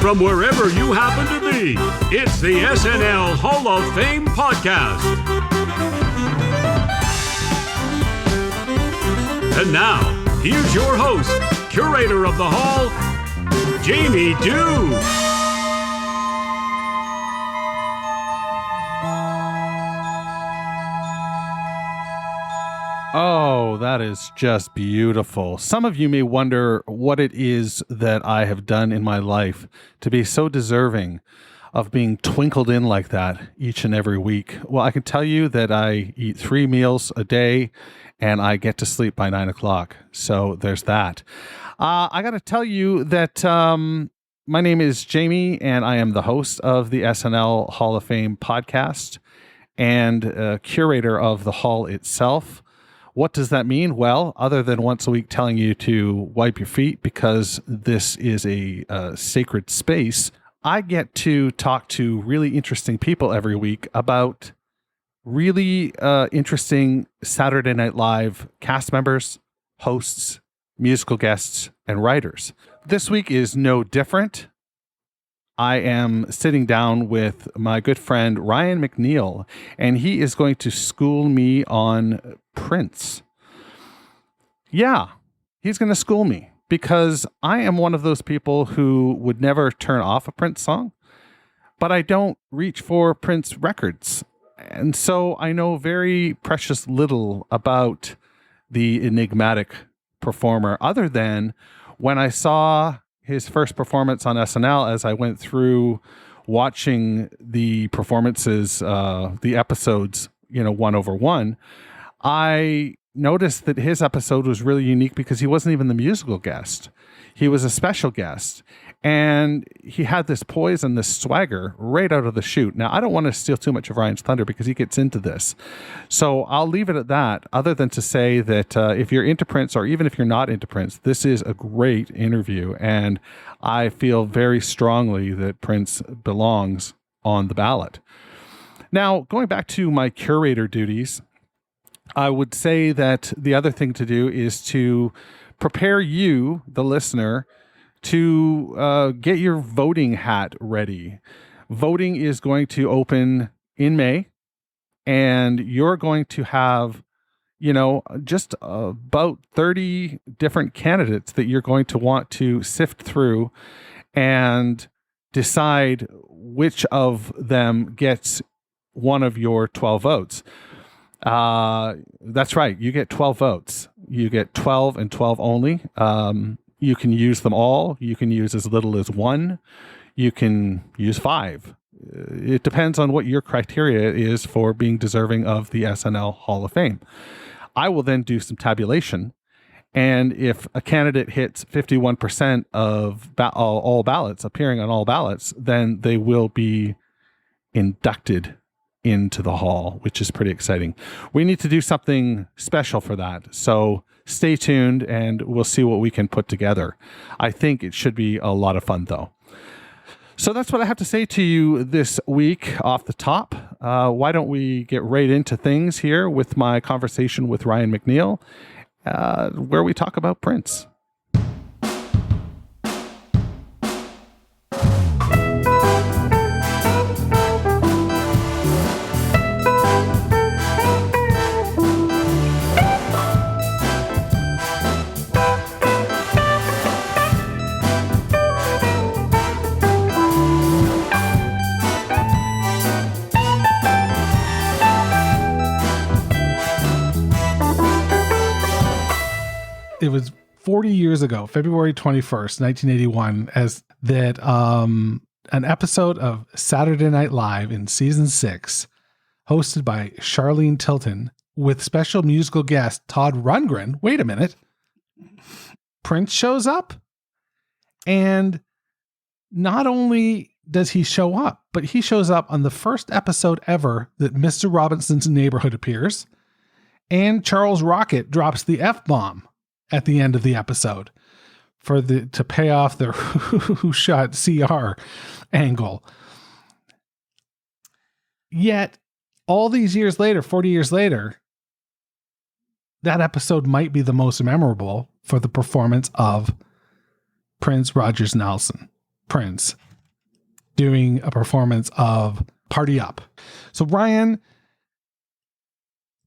from wherever you happen to be. It's the SNL Hall of Fame podcast. And now, here's your host, curator of the Hall, Jamie Dew. Oh, that is just beautiful. Some of you may wonder what it is that I have done in my life to be so deserving of being twinkled in like that each and every week. Well, I can tell you that I eat 3 meals a day and I get to sleep by 9 o'clock. So there's that. I got to tell you that my name is Jamie and I am the host of the SNL Hall of Fame podcast and curator of the hall itself. What does that mean? Well, other than once a week telling you to wipe your feet because this is a sacred space, I get to talk to really interesting people every week about really interesting Saturday Night Live cast members, hosts, musical guests, and writers. This week is no different. I am sitting down with my good friend Ryan McNeil, and he is going to school me on Prince. Yeah, he's going to school me because I am one of those people who would never turn off a Prince song, but I don't reach for Prince records. And so I know very precious little about the enigmatic performer other than when I saw his first performance on SNL, as I went through watching the performances, the episodes, one over one, I noticed that his episode was really unique because he wasn't even the musical guest. He was a special guest. And he had this poise and this swagger right out of the chute. Now, I don't want to steal too much of Ryan's thunder because he gets into this. So I'll leave it at that, other than to say that if you're into Prince, or even if you're not into Prince, this is a great interview. And I feel very strongly that Prince belongs on the ballot. Now, going back to my curator duties, I would say that the other thing to do is to prepare you, the listener, to get your voting hat ready. Voting is going to open in May, and you're going to have, just about 30 different candidates that you're going to want to sift through and decide which of them gets one of your 12 votes. That's right. You get 12 votes. You get 12 and 12 only. You can use them all. You can use as little as 1. You can use 5. It depends on what your criteria is for being deserving of the SNL Hall of Fame. I will then do some tabulation. And if a candidate hits 51% of all ballots, appearing on all ballots, then they will be inducted into the hall, which is pretty exciting. We need to do something special for that. So stay tuned and we'll see what we can put together. I think it should be a lot of fun though. So that's what I have to say to you this week off the top. Why don't we get right into things here with my conversation with Ryan McNeil, where we talk about Prince. It was 40 years ago, February 21st, 1981, as that an episode of Saturday Night Live in season 6, hosted by Charlene Tilton, with special musical guest Todd Rundgren. Wait a minute. Prince shows up. And not only does he show up, but he shows up on the first episode ever that Mr. Robinson's Neighborhood appears. And Charles Rocket drops the F-bomb at the end of the episode to pay off the Who Shot CR angle. Yet, all these years later, 40 years later, that episode might be the most memorable for the performance of Prince Rogers Nelson. Prince, doing a performance of Party Up. So Ryan,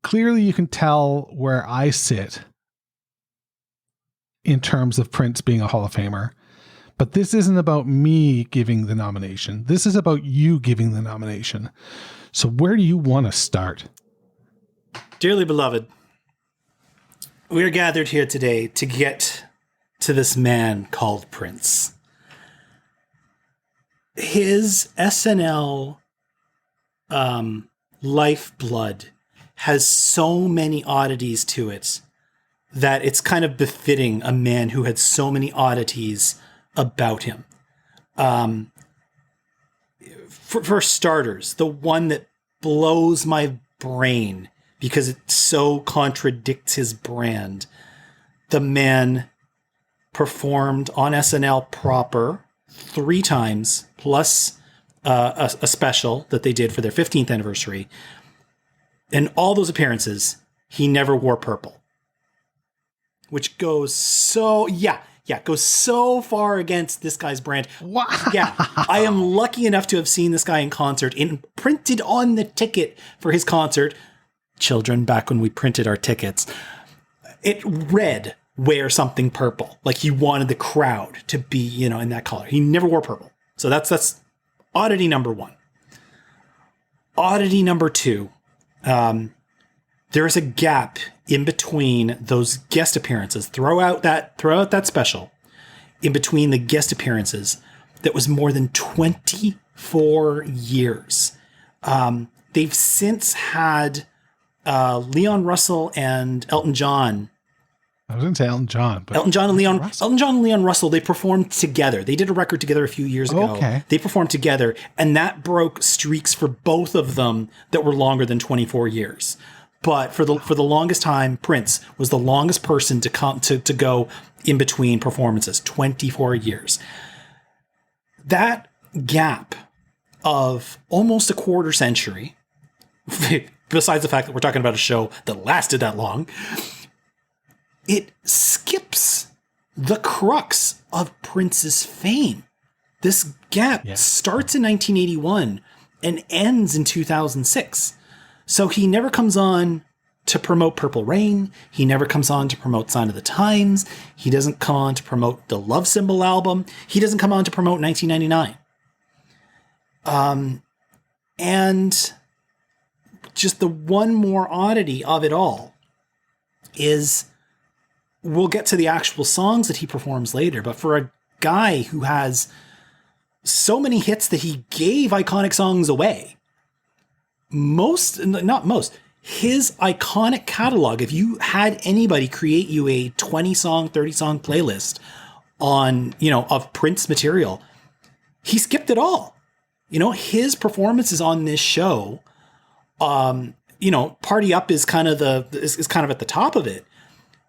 clearly you can tell where I sit in terms of Prince being a Hall of Famer. But this isn't about me giving the nomination. This is about you giving the nomination. So where do you want to start? Dearly beloved, we are gathered here today to get to this man called Prince. His SNL lifeblood has so many oddities to it that it's kind of befitting a man who had so many oddities about him. For starters, the one that blows my brain because it so contradicts his brand. The man performed on SNL proper 3 times, plus a special that they did for their 15th anniversary. In all those appearances, he never wore purple. Which goes so, goes so far against this guy's brand. Wow. Yeah, I am lucky enough to have seen this guy in concert, and printed on the ticket for his concert, children, back when we printed our tickets, it read, wear something purple. Like he wanted the crowd to be, in that color. He never wore purple. So that's oddity number 1. Oddity number 2, there is a gap in between those guest appearances. Throughout that special, in between the guest appearances, that was more than 24 years. They've since had Leon Russell and Elton John. I was going to say Elton John, but Elton John and Leon Russell, they performed together. They did a record together a few years ago. Okay. They performed together, and that broke streaks for both of them that were longer than 24 years. But for the longest time, Prince was the longest person to come to go in between performances, 24 years. That gap of almost a quarter century, besides the fact that we're talking about a show that lasted that long, it skips the crux of Prince's fame. This gap starts in 1981 and ends in 2006. So he never comes on to promote Purple Rain. He never comes on to promote Sign of the Times. He doesn't come on to promote the Love Symbol album. He doesn't come on to promote 1999. And just the one more oddity of it all is, we'll get to the actual songs that he performs later, but for a guy who has so many hits that he gave iconic songs away, his iconic catalog, if you had anybody create you a 20-song, 30-song playlist on, of Prince material, he skipped it all. His performances on this show, Party Up is kind of at the top of it,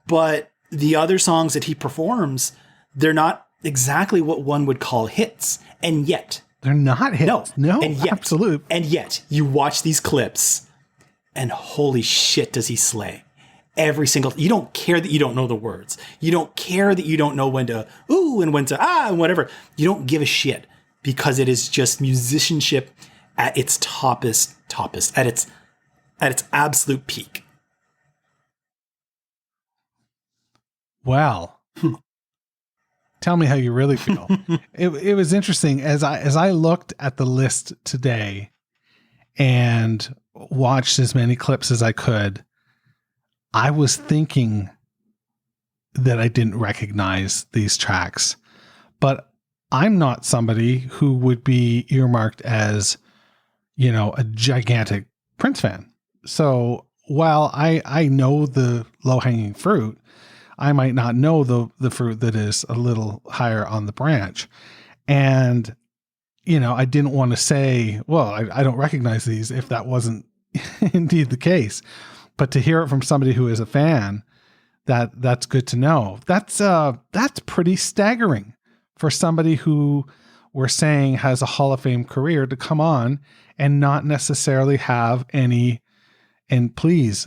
but the other songs that he performs, they're not exactly what one would call hits. And yet, they're not hits. No, and yet, absolutely. And yet, you watch these clips, and holy shit, does he slay. Every single, you don't care that you don't know the words. You don't care that you don't know when to ooh and when to ah and whatever. You don't give a shit, because it is just musicianship at its toppest, at its absolute peak. Well, tell me how you really feel. It was interesting as I looked at the list today and watched as many clips as I could. I was thinking that I didn't recognize these tracks, but I'm not somebody who would be earmarked as, a gigantic Prince fan. So while I know the low-hanging fruit, I might not know the fruit that is a little higher on the branch. And, I didn't want to say, well, I don't recognize these if that wasn't indeed the case. But to hear it from somebody who is a fan, that's good to know. That's pretty staggering for somebody who we're saying has a Hall of Fame career to come on and not necessarily have any, and please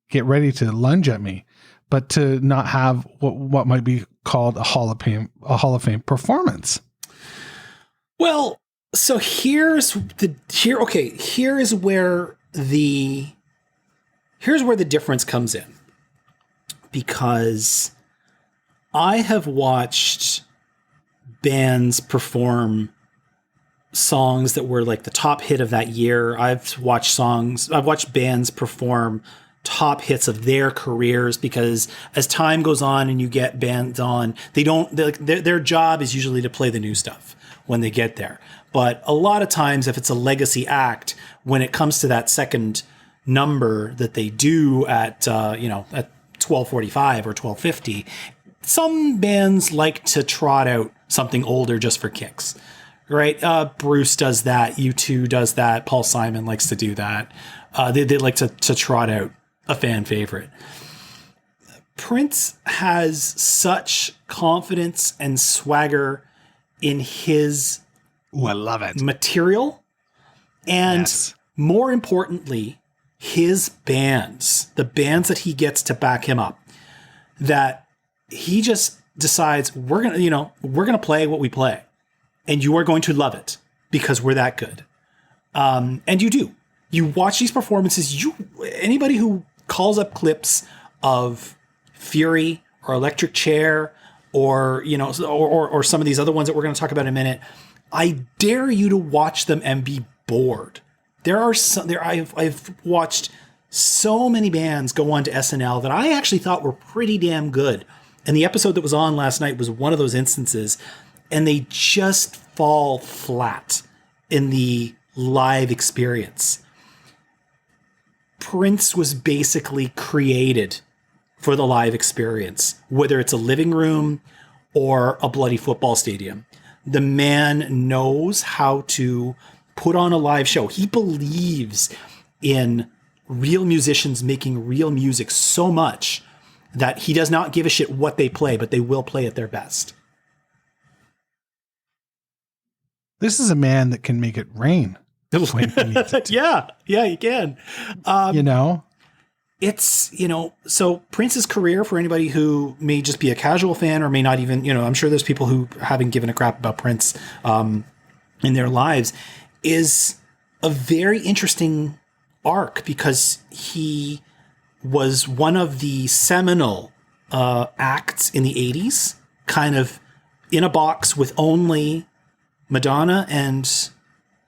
get ready to lunge at me, but to not have what might be called a Hall of Fame performance. Well, so here is where the difference comes in. Because I have watched bands perform songs that were like the top hit of that year. I've watched bands perform top hits of their careers, because as time goes on and you get bands on, their job is usually to play the new stuff when they get there. But a lot of times, if it's a legacy act, when it comes to that second number that they do at 12:45 or 12:50, some bands like to trot out something older just for kicks. Right? Bruce does that. U2 does that. Paul Simon likes to do that. They like to trot out a fan favorite. Prince has such confidence and swagger in his I love it. material. And Yes. more importantly, his bands, the bands that he gets to back him up, that he just decides we're going to play what we play. And you are going to love it because we're that good. And you do. You watch these performances. Anybody who calls up clips of Fury or Electric Chair or some of these other ones that we're going to talk about in a minute, I dare you to watch them and be bored. I've watched so many bands go on to SNL that I actually thought were pretty damn good. And the episode that was on last night was one of those instances. And they just fall flat in the live experience. Prince was basically created for the live experience, whether it's a living room or a bloody football stadium. The man knows how to put on a live show. He believes in real musicians making real music so much that he does not give a shit what they play, but they will play at their best. This is a man that can make it rain. When he needs it. Yeah, you can. It's, so Prince's career, for anybody who may just be a casual fan or may not even, I'm sure there's people who haven't given a crap about Prince in their lives, is a very interesting arc, because he was one of the seminal acts in the 80s, kind of in a box with only Madonna and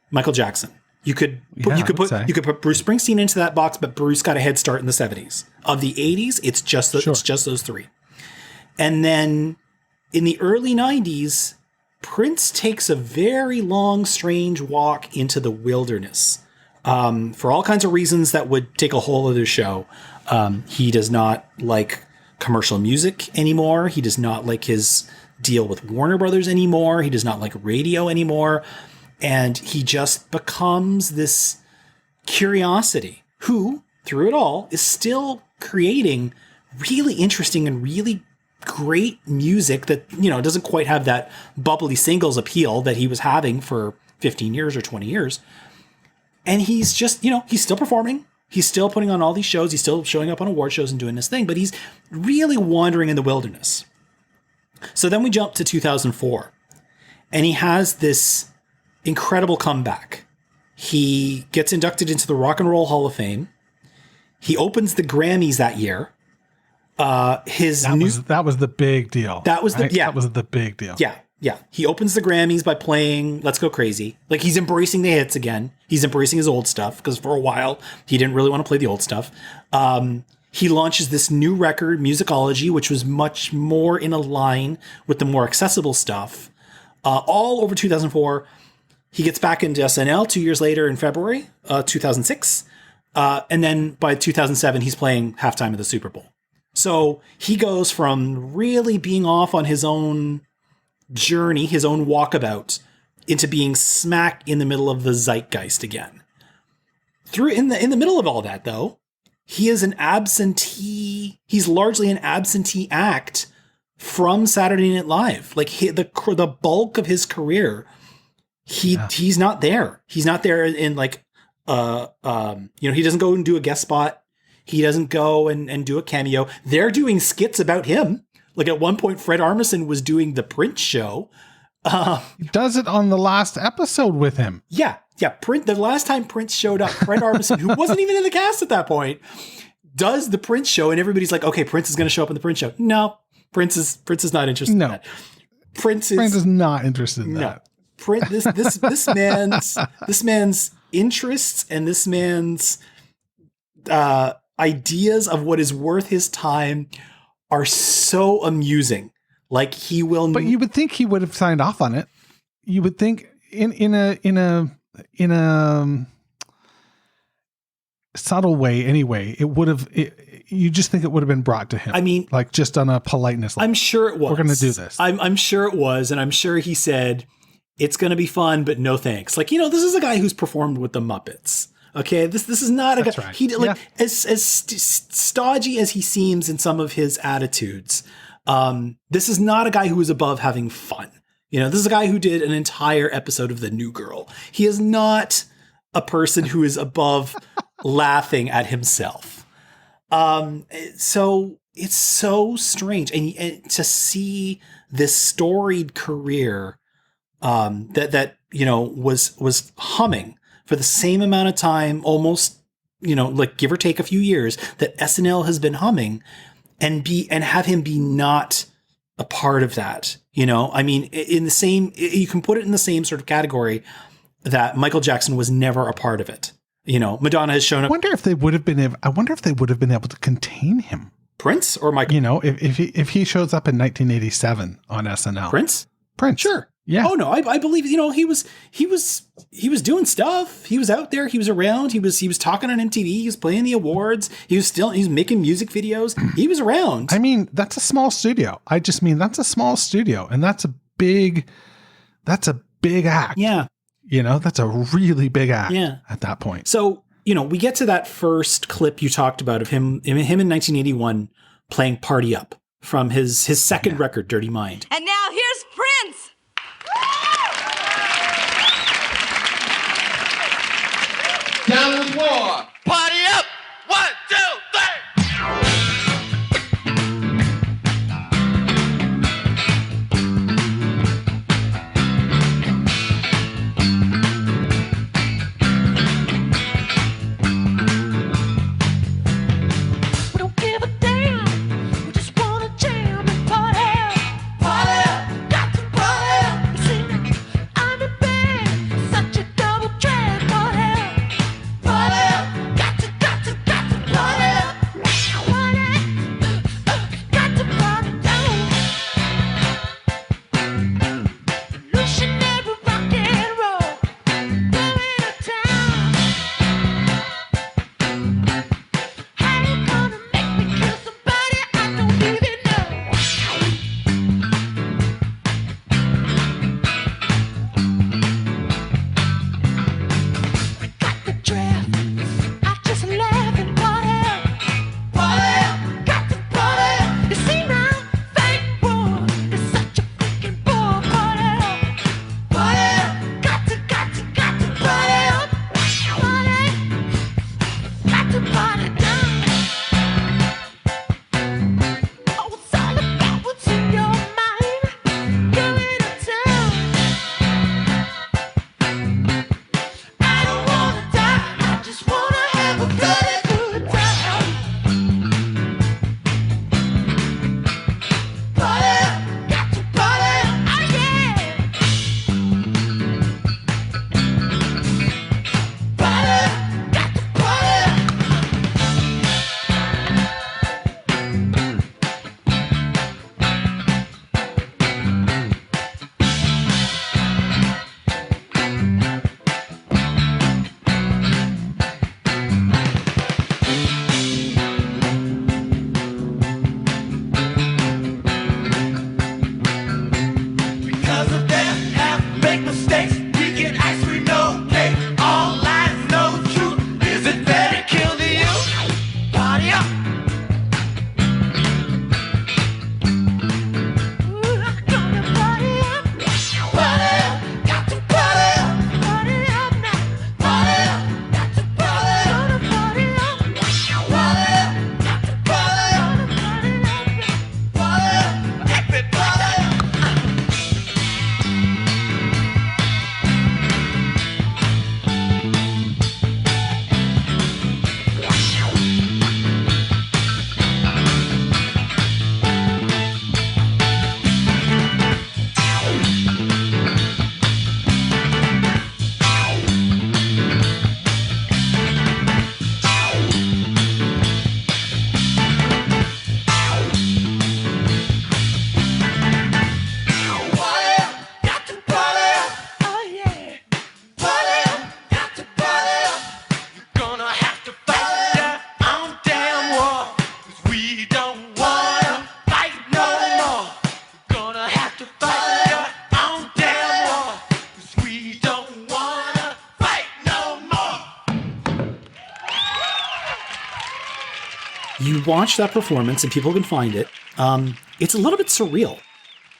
Michael Jackson. You could put Bruce Springsteen into that box, but Bruce got a head start in the 70s. Of the 80s, it's just those three. And then in the early 90s, Prince takes a very long, strange walk into the wilderness. For all kinds of reasons that would take a whole other show. He does not like commercial music anymore. He does not like his deal with Warner Brothers anymore. He does not like radio anymore. And he just becomes this curiosity who, through it all, is still creating really interesting and really great music that, doesn't quite have that bubbly singles appeal that he was having for 15 years or 20 years. And he's just, he's still performing. He's still putting on all these shows. He's still showing up on award shows and doing this thing, but he's really wandering in the wilderness. So then we jump to 2004, and he has this incredible comeback. He gets inducted into the Rock and Roll Hall of Fame. He opens the Grammys that year. That was the big deal. That was That was the big deal. Yeah. He opens the Grammys by playing Let's Go Crazy. Like, he's embracing the hits again. He's embracing his old stuff, because for a while he didn't really want to play the old stuff. He launches this new record, Musicology, which was much more in a line with the more accessible stuff. All over 2004. He gets back into SNL 2 years later in February 2006. And then by 2007, he's playing halftime of the Super Bowl. So he goes from really being off on his own journey, his own walkabout, into being smack in the middle of the zeitgeist again. In the middle of all that, though, he is an absentee. He's largely an absentee act from Saturday Night Live. Like, the bulk of his career, he's not there. He's not there in like, he doesn't go and do a guest spot. He doesn't go and do a cameo. They're doing skits about him. Like, at one point, Fred Armisen was doing the Prince show He does it on the last episode with him. Yeah. The last time Prince showed up, Fred Armisen, who wasn't even in the cast at that point, does the Prince show, and everybody's like, okay, Prince is going to show up in the Prince show. No, Prince is not interested in that. Prince is not interested in that. Prince, this man's interests and this man's ideas of what is worth his time are so amusing. Like he will, but you would think he would have signed off on it. You would think in a subtle way. Anyway, it would have. You just think it would have been brought to him. I mean, like just on a politeness level. I'm sure it was. We're going to do this. I'm sure it was, and I'm sure he said it's going to be fun, but no thanks. Like, this is a guy who's performed with the Muppets. Okay, this is not a guy. Right. He like as stodgy as he seems in some of his attitudes. This is not a guy who is above having fun. This is a guy who did an entire episode of The New Girl. He is not a person who is above laughing at himself. So it's so strange, and to see this storied career that was humming for the same amount of time, almost like give or take a few years, that SNL has been humming, and have him be not a part of that. I mean, in the same, you can put it in the same sort of category that Michael Jackson was never a part of it. Madonna has shown up. I wonder if they would have been able to contain him. Prince or Michael? If he shows up in 1987 on SNL. Prince? Sure. Yeah. Oh no, I believe he was doing stuff. He was out there. He was around. He was talking on MTV. He was playing the awards. He's making music videos. He was around. I mean, that's a small studio. I just mean that's a small studio, and that's a big act. Yeah. That's a really big act. Yeah. At that point. So we get to that first clip you talked about of him in 1981 playing "Party Up" from his second record, "Dirty Mind." And now here's Prince. Down on the floor. Party up. 1, 2, 3. We don't give a damn. We just wanna jam and party. Party up. Got to party up. Sing, I'm in bed. Such a double track. Party up. Party up. watch that performance, and people can find it, it's a little bit surreal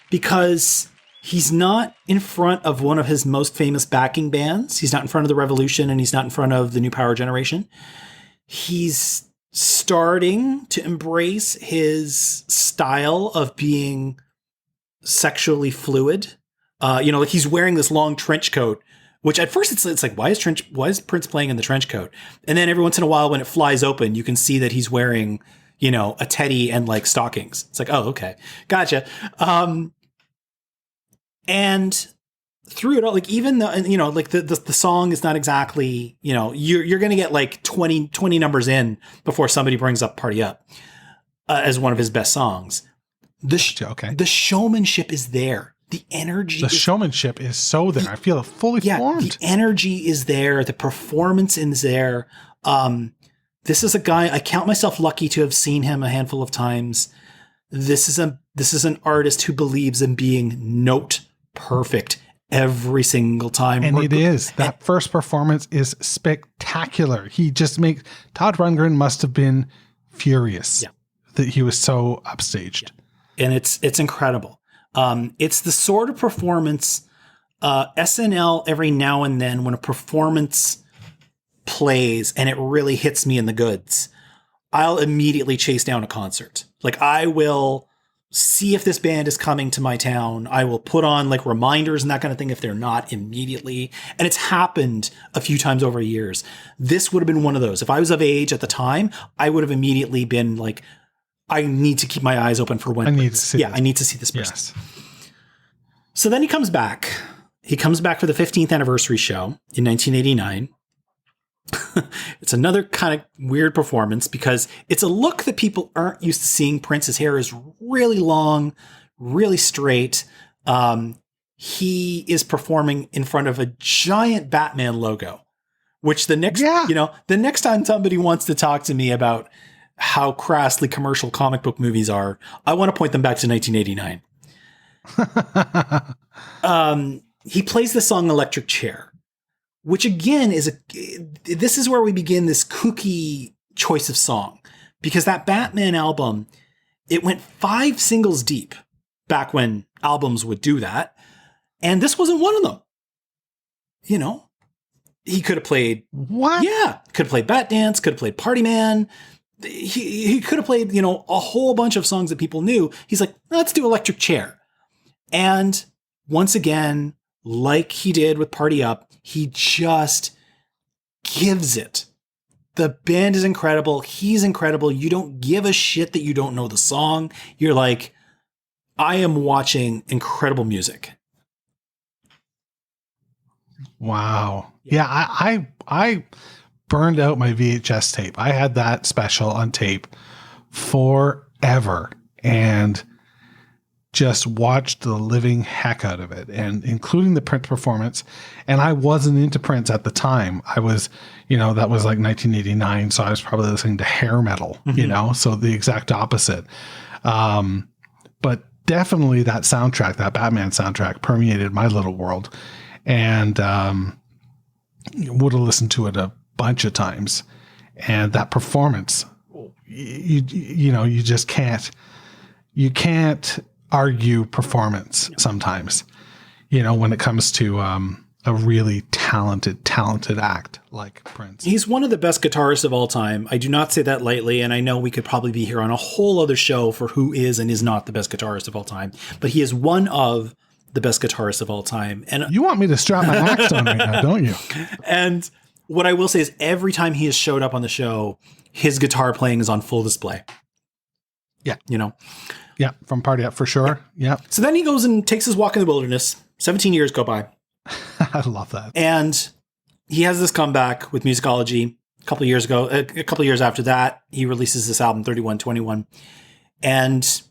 because he's not in front of one of his most famous backing bands. He's not in front of the Revolution, and he's not in front of the New Power Generation. He's starting to embrace his style of being sexually fluid. Like he's wearing this long trench coat, which at first it's like, why is Prince playing in the trench coat? And then every once in a while when it flies open, you can see that he's wearing, a teddy and like stockings. It's like, oh, okay. Gotcha. And through it all, like even though, like the song is not exactly, you're going to get like 20 numbers in before somebody brings up Party Up as one of his best songs. The showmanship is there. The energy. The showmanship is so there. I feel fully formed. The energy is there. The performance is there. This is a guy, I count myself lucky to have seen him a handful of times. This is an artist who believes in being note perfect every single time. And it is. That first performance is spectacular. He just Todd Rundgren must have been furious that he was so upstaged. And it's incredible. It's the sort of performance, SNL every now and then when a performance plays and it really hits me in the goods, I'll immediately chase down a concert. Like I will see if this band is coming to my town. I will put on like reminders and that kind of thing if they're not immediately. And it's happened a few times over years. This would have been one of those. If I was of age at the time, I would have immediately been like, I need to keep my eyes open for when. I need to see this person. Yes. So then he comes back. He comes back for the 15th anniversary show in 1989. It's another kind of weird performance because it's a look that people aren't used to seeing. Prince's hair is really long, really straight. He is performing in front of a giant Batman logo, which the next time somebody wants to talk to me about how crassly commercial comic book movies are, I want to point them back to 1989. He plays the song Electric Chair, which again this is where we begin this kooky choice of song, because that Batman album, it went 5 singles deep back when albums would do that. And this wasn't one of them. He could have played what? Yeah. Could have played Bat Dance, could have played Party Man. He could have played, a whole bunch of songs that people knew. He's like, let's do Electric Chair. And once again, like he did with Party Up, he just gives it. The band is incredible. He's incredible. You don't give a shit that you don't know the song. You're like, I am watching incredible music. Wow. Yeah, I burned out my VHS tape. I had that special on tape forever and just watched the living heck out of it, and including the Prince performance. And I wasn't into Prince at the time. I was, that was like 1989. So I was probably listening to hair metal, so the exact opposite. But definitely that soundtrack, that Batman soundtrack, permeated my little world, and would have listened to it a bunch of times. And that performance, you just can't argue performance sometimes, when it comes to a really talented act like Prince. He's one of the best guitarists of all time. I do not say that lightly, and I know we could probably be here on a whole other show for who is and is not the best guitarist of all time, but he is one of the best guitarists of all time. And you want me to strap my axe on right now, don't you? And what I will say is every time he has showed up on the show, his guitar playing is on full display. Yeah. Yeah, from Party Up for sure. Yeah. So then he goes and takes his walk in the wilderness. 17 years go by. I love that. And he has this comeback with Musicology a couple of years ago. A couple of years after that, he releases this album, 3121. And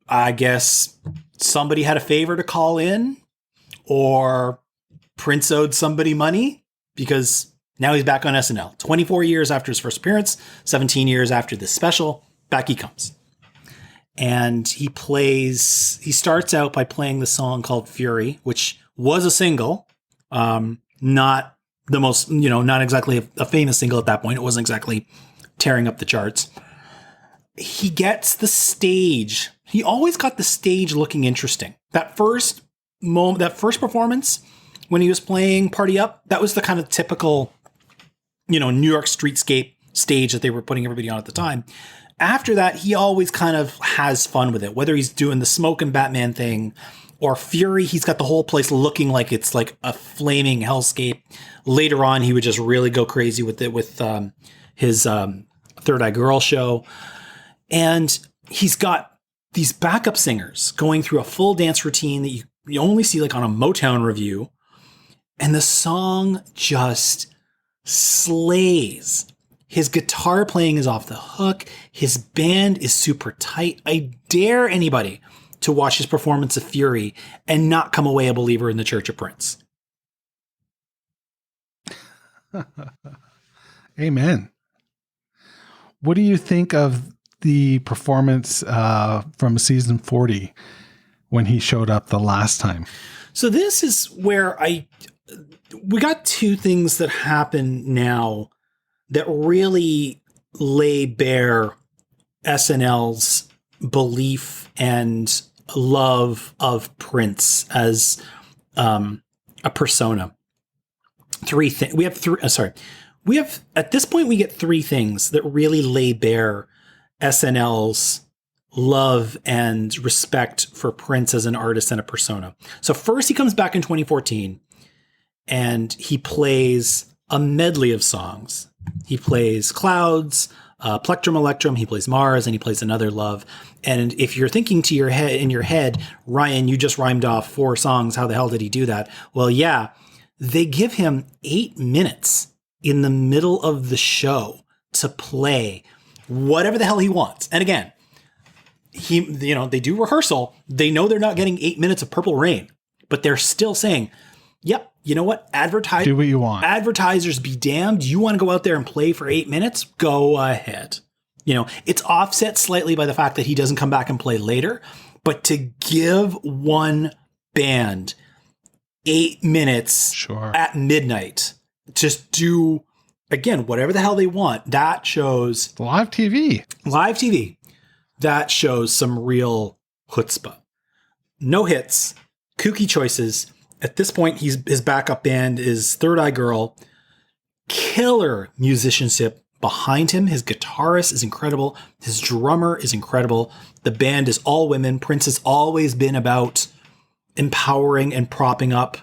I guess somebody had a favor to call in, or Prince owed somebody money, because now he's back on SNL. 24 years after his first appearance, 17 years after this special, back he comes. And he starts out by playing the song called Fury, which was a single, not the most, not exactly a famous single at that point. It wasn't exactly tearing up the charts. he gets the stage. He always got the stage looking interesting. That first performance when he was playing Party Up, that was the kind of typical, New York streetscape stage that they were putting everybody on at the time. After that, he always kind of has fun with it, whether he's doing the Smoke and Batman thing or Fury. He's got the whole place looking like it's like a flaming hellscape. Later on, he would just really go crazy with it with his Third Eye Girl show. And he's got these backup singers going through a full dance routine that you only see like on a Motown review. And the song just slays. His guitar playing is off the hook. His band is super tight. I dare anybody to watch his performance of Fury and not come away a believer in the Church of Prince. Amen. What do you think of the performance from season 40 when he showed up the last time? So this is where we got two things that happen now that really lay bare SNL's belief and love of Prince as a persona. At this point, we get three things that really lay bare SNL's love and respect for Prince as an artist and a persona. So first, he comes back in 2014 and he plays a medley of songs. He plays Clouds, Plectrum Electrum, he plays Mars, and he plays Another Love. And if you're thinking in your head, Ryan, you just rhymed off 4 songs. How the hell did he do that? Well, yeah, they give him 8 minutes in the middle of the show to play whatever the hell he wants. And again, they do rehearsal. They know they're not getting 8 minutes of Purple Rain, but they're still saying, yep, you know what? Do what you want. Advertisers be damned. You want to go out there and play for 8 minutes? Go ahead. It's offset slightly by the fact that he doesn't come back and play later, but to give one band 8 minutes at midnight, just do, again, whatever the hell they want. That shows live TV. That shows some real chutzpah. No hits, kooky choices. At this point, his backup band is Third Eye Girl. Killer musicianship behind him. His guitarist is incredible. His drummer is incredible. The band is all women. Prince has always been about empowering and propping up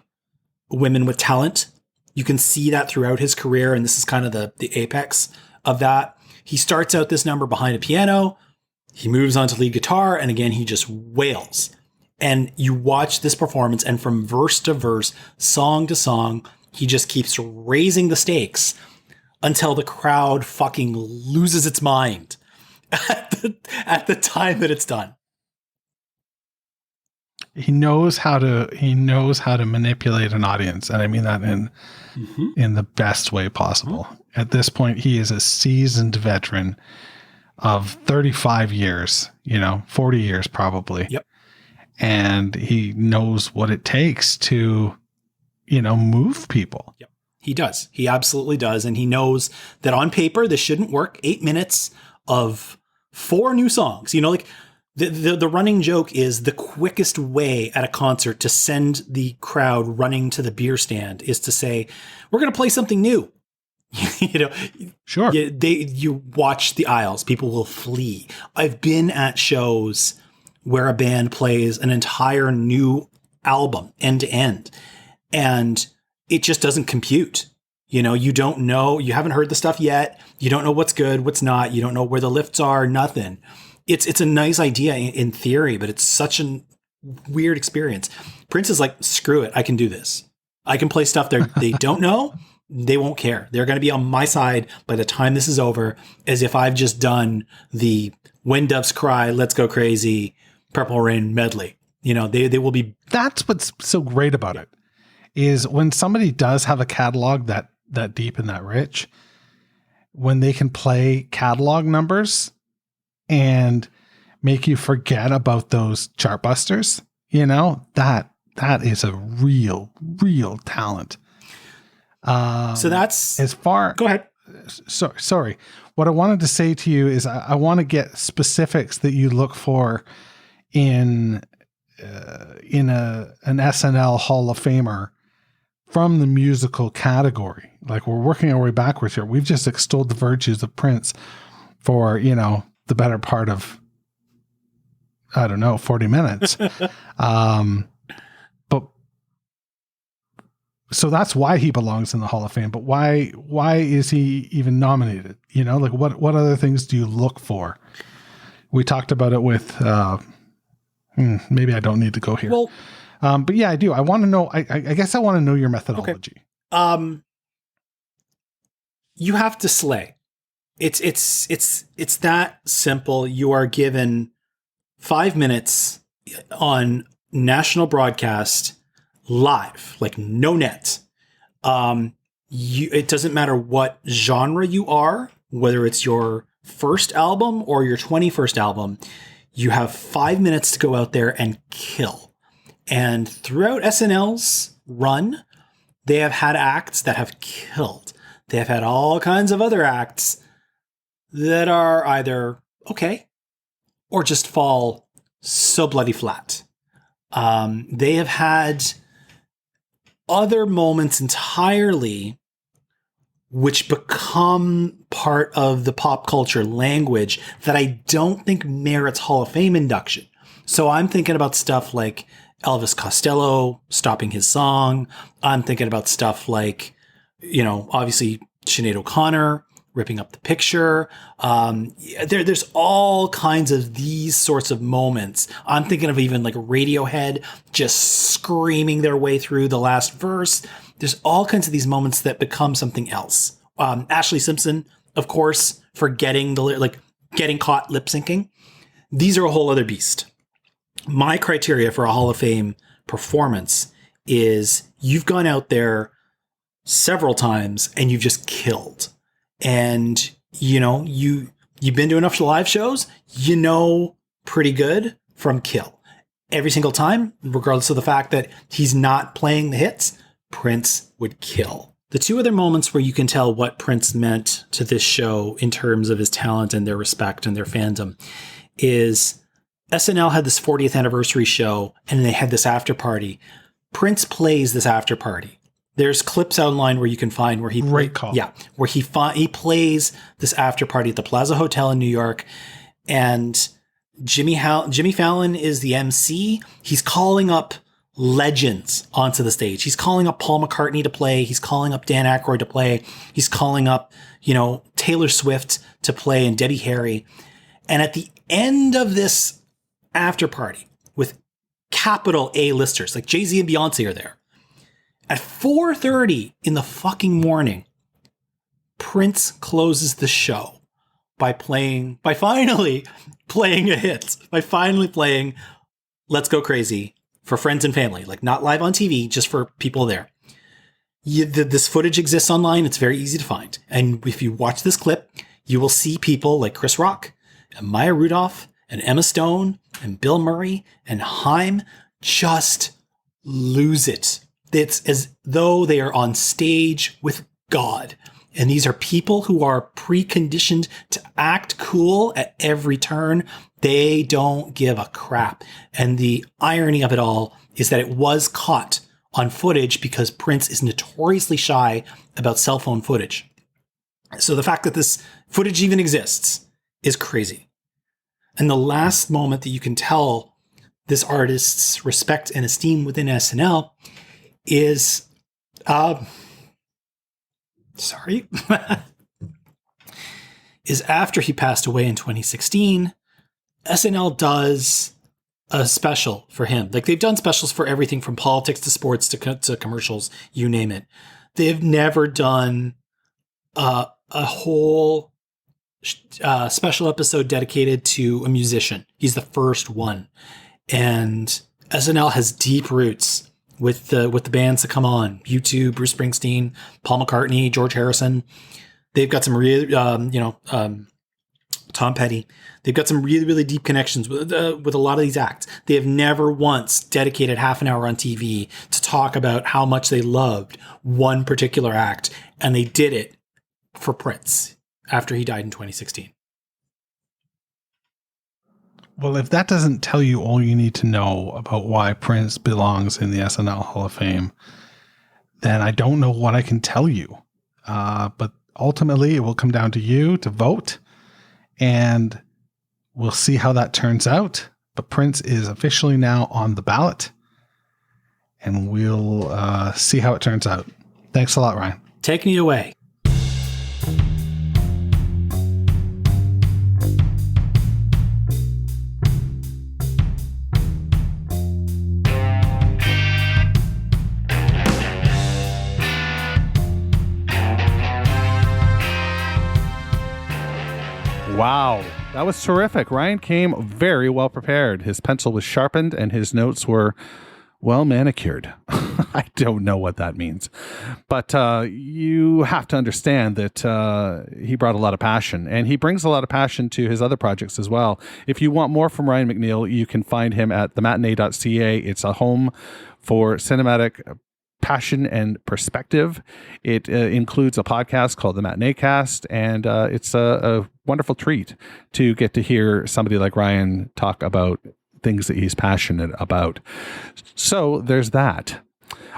women with talent. You can see that throughout his career, and this is kind of the apex of that. He starts out this number behind a piano. He moves on to lead guitar, and again, he just wails. And you watch this performance, and from verse to verse, song to song, he just keeps raising the stakes until the crowd fucking loses its mind at the time that it's done. He knows how to manipulate an audience, and I mean that in the best way possible. At this point, he is a seasoned veteran of 35 years, 40 years probably. Yep. And he knows what it takes to, move people. Yep. He does. He absolutely does. And he knows that on paper, this shouldn't work. 8 minutes of 4 new songs. Like the running joke is the quickest way at a concert to send the crowd running to the beer stand is to say, we're going to play something new. Sure. You watch the aisles, people will flee. I've been at shows where a band plays an entire new album end to end, and it just doesn't compute. You don't know, you haven't heard the stuff yet. You don't know what's good, what's not. You don't know where the lifts are, nothing. It's a nice idea in theory, but it's such a weird experience. Prince is like, screw it. I can do this. I can play stuff they don't know. They won't care. They're going to be on my side by the time this is over, as if I've just done the When Doves Cry, Let's Go Crazy, Purple Rain medley. They will be. That's what's so great about it, is when somebody does have a catalog that deep and that rich, when they can play catalog numbers and make you forget about those chart busters, that is a real talent. So that's as far. Go ahead. sorry. What I wanted to say to you is I want to get specifics that you look for in an SNL Hall of Famer from the musical category. Like, we're working our way backwards here. We've just extolled the virtues of Prince for, the better part of, 40 minutes. But so that's why he belongs in the Hall of Fame. But why is he even nominated? What other things do you look for? We talked about it with, maybe I don't need to go here. Well, but yeah, I do. I want to know, I guess I want to know your methodology. Okay. You have to slay. It's that simple. You are given 5 minutes on national broadcast live, like no net. It doesn't matter what genre you are, whether it's your first album or your 21st album, you have 5 minutes to go out there and kill. And throughout SNL's run, they have had acts that have killed. They have had all kinds of other acts that are either okay or just fall so bloody flat. They have had other moments entirely which become part of the pop culture language that I don't think merits Hall of Fame induction. So I'm thinking about stuff like Elvis Costello stopping his song. I'm thinking about stuff like, obviously Sinead O'Connor ripping up the picture. There's all kinds of these sorts of moments. I'm thinking of even like Radiohead just screaming their way through the last verse. There's all kinds of these moments that become something else. Ashley Simpson, of course, for getting caught lip syncing. These are a whole other beast. My criteria for a Hall of Fame performance is you've gone out there several times and you've just killed. And, you've been to enough live shows, pretty good from kill. Every single time, regardless of the fact that he's not playing the hits, Prince would kill. The two other moments where you can tell what Prince meant to this show in terms of his talent and their respect and their fandom is SNL had this 40th anniversary show and they had this after party. Prince plays this after party. There's clips online where you can find where he where he plays this after party at the Plaza Hotel in New York, and Jimmy Fallon is the MC. He's calling up legends onto the stage. He's calling up Paul McCartney to play. He's calling up Dan Aykroyd to play. He's calling up Taylor Swift to play and Debbie Harry. And at the end of this after party with capital A-listers like Jay-Z and Beyonce are there. At 4:30 in the fucking morning, Prince closes the show by finally playing a hit, by finally playing Let's Go Crazy for friends and family, like not live on TV, just for people there. This footage exists online. It's very easy to find. And if you watch this clip, you will see people like Chris Rock and Maya Rudolph and Emma Stone and Bill Murray and Haim just lose it. It's as though they are on stage with God. And these are people who are preconditioned to act cool at every turn. They don't give a crap. And the irony of it all is that it was caught on footage because Prince is notoriously shy about cell phone footage. So the fact that this footage even exists is crazy. And the last moment that you can tell this artist's respect and esteem within SNL is, is after he passed away in 2016, SNL does a special for him. Like, they've done specials for everything from politics to sports to commercials, you name it. They've never done a whole special episode dedicated to a musician. He's the first one. And SNL has deep roots with the bands that come on. U2, Bruce Springsteen, Paul McCartney, George Harrison. They've got some really, Tom Petty. They've got some really, really deep connections with a lot of these acts. They have never once dedicated half an hour on TV to talk about how much they loved one particular act. And they did it for Prince after he died in 2016. Well, if that doesn't tell you all you need to know about why Prince belongs in the SNL Hall of Fame, then I don't know what I can tell you. But ultimately, it will come down to you to vote, and we'll see how that turns out. But Prince is officially now on the ballot, and we'll see how it turns out. Thanks a lot, Ryan. Take me away. Wow, that was terrific. Ryan came very well prepared. His pencil was sharpened and his notes were well manicured. I don't know what that means, but you have to understand that he brought a lot of passion, and he brings a lot of passion to his other projects as well. If you want more from Ryan McNeil, you can find him at the matinee.ca. It's a home for cinematic passion and perspective. It includes a podcast called the Matinee Cast, and it's a wonderful treat to get to hear somebody like Ryan talk about things that he's passionate about. So there's that.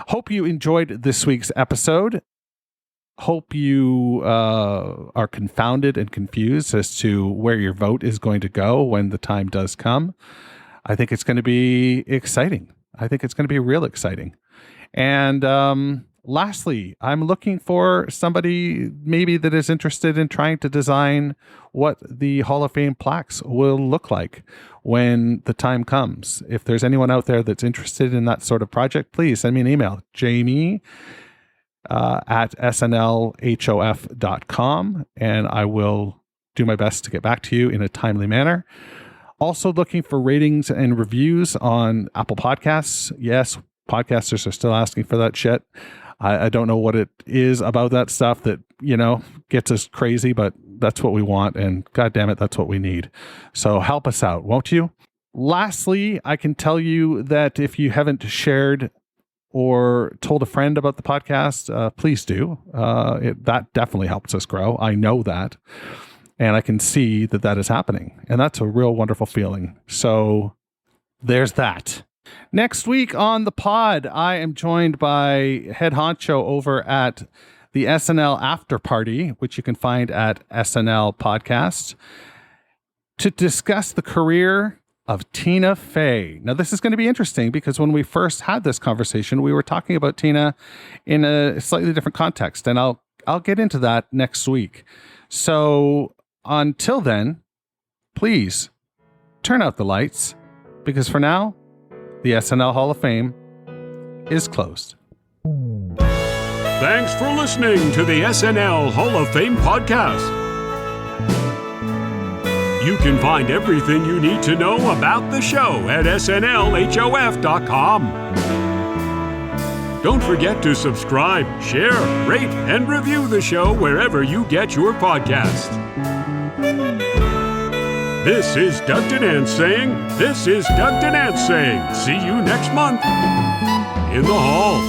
Hope you enjoyed this week's episode. Hope you are confounded and confused as to where your vote is going to go when the time does come. I think it's going to be exciting. I think it's going to be real exciting. And lastly, I'm looking for somebody maybe that is interested in trying to design what the Hall of Fame plaques will look like when the time comes. If there's anyone out there that's interested in that sort of project, please send me an email, Jamie at snlhof.com, and I will do my best to get back to you in a timely manner. Also looking for ratings and reviews on Apple Podcasts. Yes, podcasters are still asking for that shit. I don't know what it is about that stuff that, gets us crazy, but that's what we want. And God damn it, that's what we need. So help us out, won't you? Lastly, I can tell you that if you haven't shared or told a friend about the podcast, please do. That definitely helps us grow. I know that. And I can see that that is happening. And that's a real wonderful feeling. So there's that. Next week on the pod, I am joined by head honcho over at the SNL After Party, which you can find at SNL Podcast, to discuss the career of Tina Fey. Now, this is going to be interesting because when we first had this conversation, we were talking about Tina in a slightly different context, and I'll get into that next week. So until then, please turn out the lights, because for now, the SNL Hall of Fame is closed. Thanks for listening to the SNL Hall of Fame podcast. You can find everything you need to know about the show at snlhof.com. Don't forget to subscribe, share, rate, and review the show wherever you get your podcast. This is Doug Denant saying, this is Doug Denant saying, see you next month in the hall.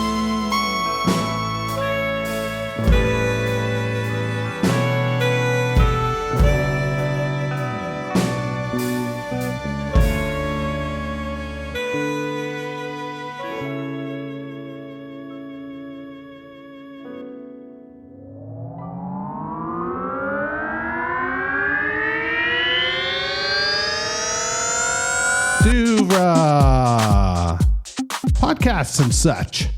Podcasts and such.